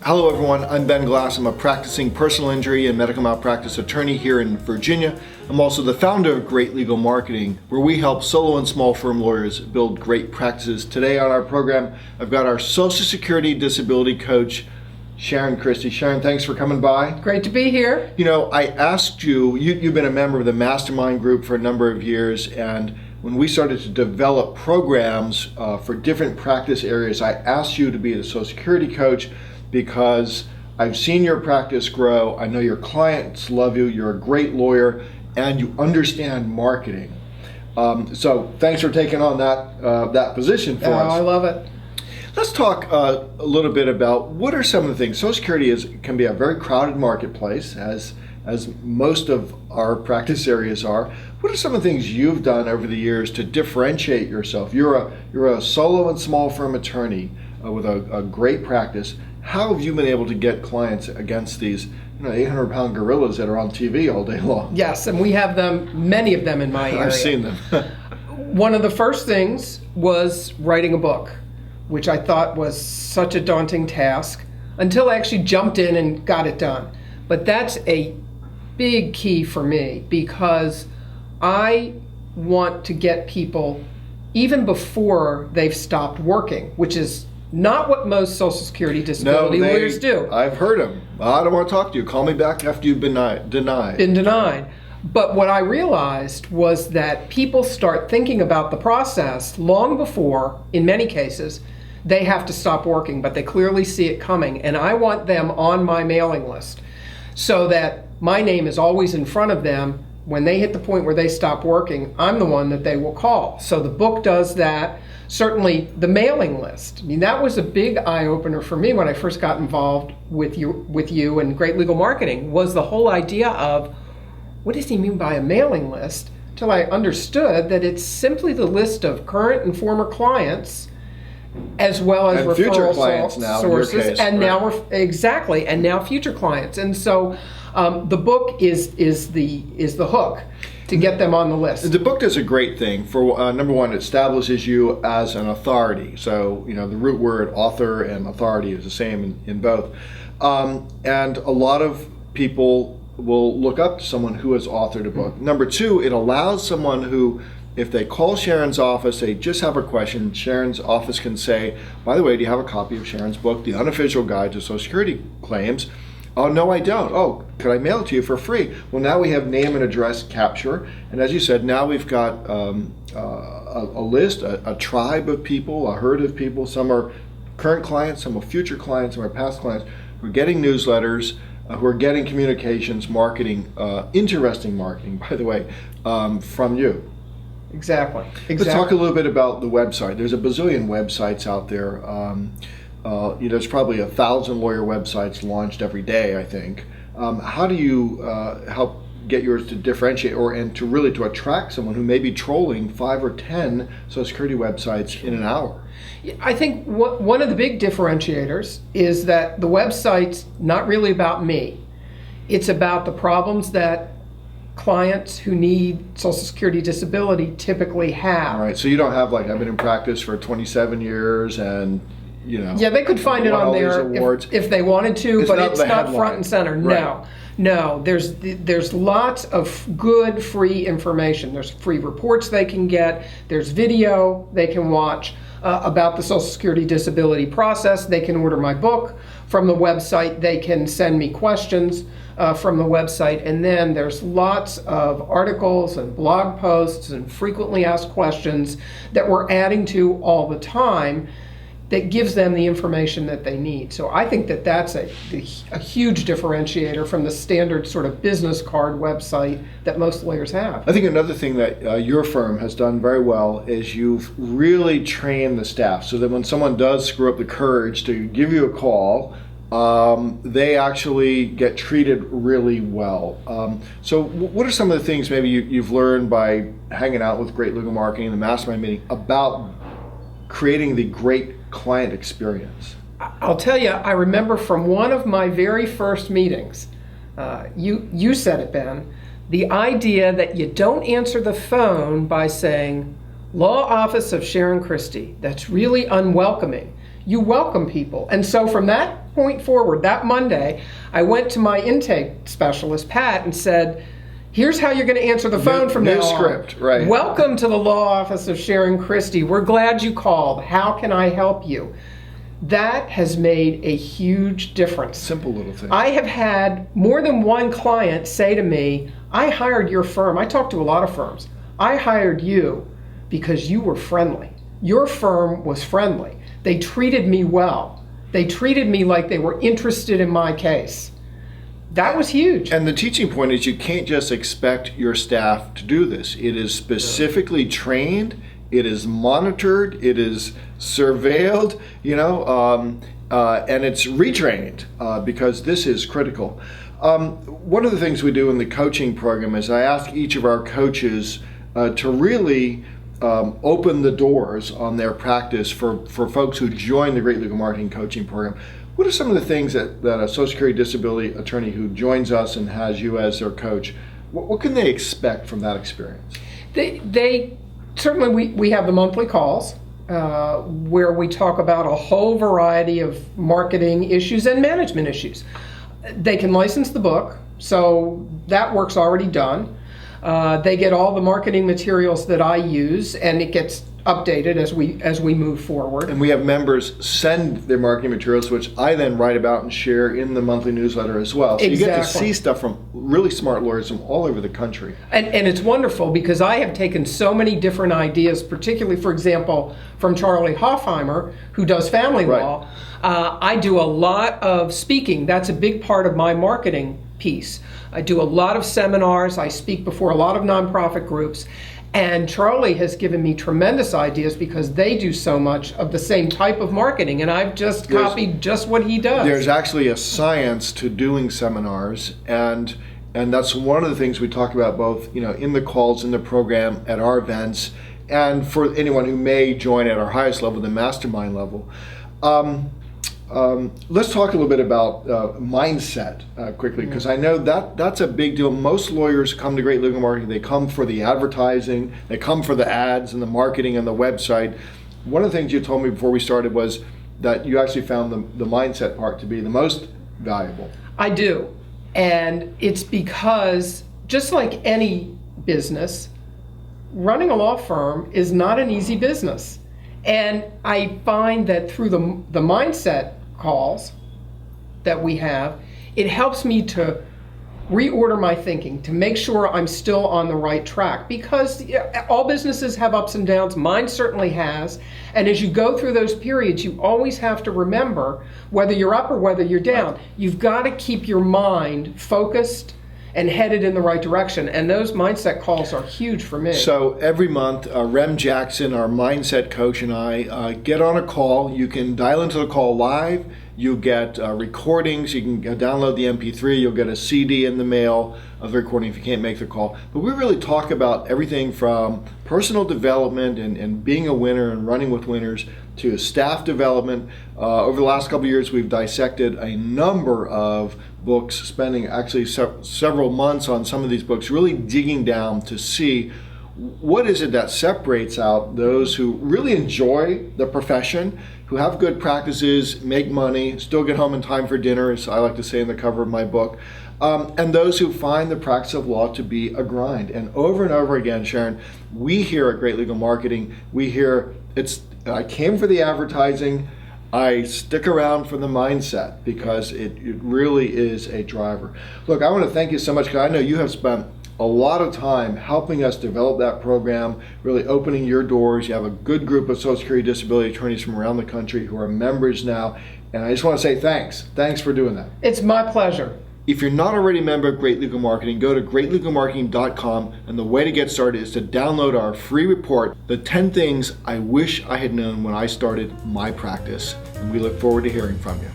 Hello everyone, I'm Ben Glass. I'm a practicing personal injury and medical malpractice attorney here in Virginia. I'm also the founder of Great Legal Marketing, where we help solo and small firm lawyers build great practices. Today on our program, I've got our Social Security Disability Coach, Sharon Christie. Sharon, thanks for coming by. Great to be here. You know, I asked you've been a member of the Mastermind group for a number of years, and when we started to develop programs for different practice areas, I asked you to be the Social Security coach because I've seen your practice grow. I know your clients love you. You're a great lawyer and you understand marketing. So thanks for taking on that position for us. I love it. Let's talk a little bit about what are some of the things. Social Security can be a very crowded marketplace, as most of our practice areas are. What are some of the things you've done over the years to differentiate yourself? You're a solo and small firm attorney with a great practice. How have you been able to get clients against these 800-pound gorillas that are on TV all day long? Yes, and we have many of them in my area. I've seen them. One of the first things was writing a book, which I thought was such a daunting task until I actually jumped in and got it done. But that's a big key for me because I want to get people even before they've stopped working, which is not what most Social Security disability lawyers do. I've heard them. I don't want to talk to you. Call me back after you've been denied. Been denied. But what I realized was that people start thinking about the process long before, in many cases, they have to stop working, but they clearly see it coming. And I want them on my mailing list so that my name is always in front of them. When they hit the point where they stop working, I'm the one that they will call. So the book does that. Certainly the mailing list. I mean, that was a big eye-opener for me when I first got involved with you and Great Legal Marketing, was the whole idea of, what does he mean by a mailing list? Till I understood that it's simply the list of current and former clients, as well as and future referral clients now, sources, in your case, and right. and now future clients. And so the book is the hook to get them on the list. The book does a great thing. For number one, it establishes you as an authority. So, the root word author and authority is the same in both. And a lot of people will look up to someone who has authored a book. Number two, it allows someone who, if they call Sharon's office, they just have a question, Sharon's office can say, by the way, do you have a copy of Sharon's book, The Unofficial Guide to Social Security Claims? Oh, no, I don't. Oh, could I mail it to you for free? Well, now we have name and address capture. And as you said, now we've got a list, a tribe of people, a herd of people. Some are current clients, some are future clients, some are past clients. We're getting newsletters, we're getting communications, marketing, interesting marketing, by the way, from you. Exactly. Let's talk a little bit about the website. There's a bazillion websites out there. There's probably 1,000 lawyer websites launched every day, I think. How do you help get yours to differentiate and to attract someone who may be trolling 5 or 10 Social Security websites in an hour? I think one of the big differentiators is that the website's not really about me. It's about the problems that clients who need Social Security disability typically have. All right, so you don't have I've been in practice for 27 years and Yeah, they could find it on there if they wanted to, but it's not front and center. Right. No. There's lots of good free information. There's free reports they can get. There's video they can watch about the Social Security disability process. They can order my book from the website. They can send me questions from the website. And then there's lots of articles and blog posts and frequently asked questions that we're adding to all the time that gives them the information that they need. So I think that that's a huge differentiator from the standard sort of business card website that most lawyers have. I think another thing that your firm has done very well is you've really trained the staff so that when someone does screw up the courage to give you a call, they actually get treated really well. So what are some of the things maybe you've learned by hanging out with Great Legal Marketing and the Mastermind meeting about creating the great client experience? I'll tell you, I remember from one of my very first meetings, you said it, Ben, the idea that you don't answer the phone by saying, Law Office of Sharon Christie. That's really unwelcoming. You welcome people. And so from that point forward, that Monday, I went to my intake specialist, Pat, and said, here's how you're going to answer the phone from now on. New script, right. Welcome to the law office of Sharon Christie. We're glad you called. How can I help you? That has made a huge difference. Simple little thing. I have had more than one client say to me, I hired your firm. I talk to a lot of firms. I hired you because you were friendly. Your firm was friendly. They treated me well. They treated me like they were interested in my case. That was huge. And the teaching point is you can't just expect your staff to do this. It is specifically trained. It is monitored, it is surveilled, and it's retrained because this is critical. One of the things we do in the coaching program is I ask each of our coaches to really open the doors on their practice for folks who join the Great Legal Marketing Coaching Program. What are some of the things that a Social Security disability attorney who joins us and has you as their coach, what can they expect from that experience? They certainly, we have the monthly calls where we talk about a whole variety of marketing issues and management issues. They can license the book, so that work's already done. They get all the marketing materials that I use, and it gets updated as we move forward. And we have members send their marketing materials, which I then write about and share in the monthly newsletter as well. So Exactly. You get to see stuff from really smart lawyers from all over the country. And it's wonderful because I have taken so many different ideas, particularly, for example, from Charlie Hoffheimer, who does family law. I do a lot of speaking. That's a big part of my marketing piece. I do a lot of seminars. I speak before a lot of nonprofit groups. And Charlie has given me tremendous ideas because they do so much of the same type of marketing, and I've just copied just what he does. There's actually a science to doing seminars, and that's one of the things we talk about both, in the calls, in the program, at our events, and for anyone who may join at our highest level, the mastermind level. Let's talk a little bit about mindset quickly, because I know that's a big deal. Most lawyers come to Great Legal Marketing. They come for the advertising, they come for the ads and the marketing and the website. One of the things you told me before we started was that you actually found the mindset part to be the most valuable. I do. And it's because, just like any business, running a law firm is not an easy business. And I find that through the mindset calls that we have, it helps me to reorder my thinking, to make sure I'm still on the right track, because all businesses have ups and downs. Mine certainly has. And as you go through those periods, you always have to remember, whether you're up or whether you're down, you've got to keep your mind focused and headed in the right direction. And those mindset calls are huge for me. So every month, Rem Jackson, our mindset coach, and I get on a call. You can dial into the call live. You get recordings. You can download the MP3. You'll get a CD in the mail of the recording if you can't make the call. But we really talk about everything from personal development and being a winner and running with winners to staff development. Over the last couple of years, we've dissected a number of books, spending actually several months on some of these books, really digging down to see what is it that separates out those who really enjoy the profession, who have good practices, make money, still get home in time for dinner, as I like to say in the cover of my book, and those who find the practice of law to be a grind. And over again, Sharon, we here at Great Legal Marketing, we hear I came for the advertising, I stick around for the mindset, because it really is a driver. Look, I want to thank you so much, because I know you have spent a lot of time helping us develop that program, really opening your doors. You have a good group of Social Security disability attorneys from around the country who are members now, and I just want to say thanks. Thanks for doing that. It's my pleasure. If you're not already a member of Great Legal Marketing, go to greatlegalmarketing.com, and the way to get started is to download our free report, The 10 Things I Wish I Had Known When I Started My Practice. And we look forward to hearing from you.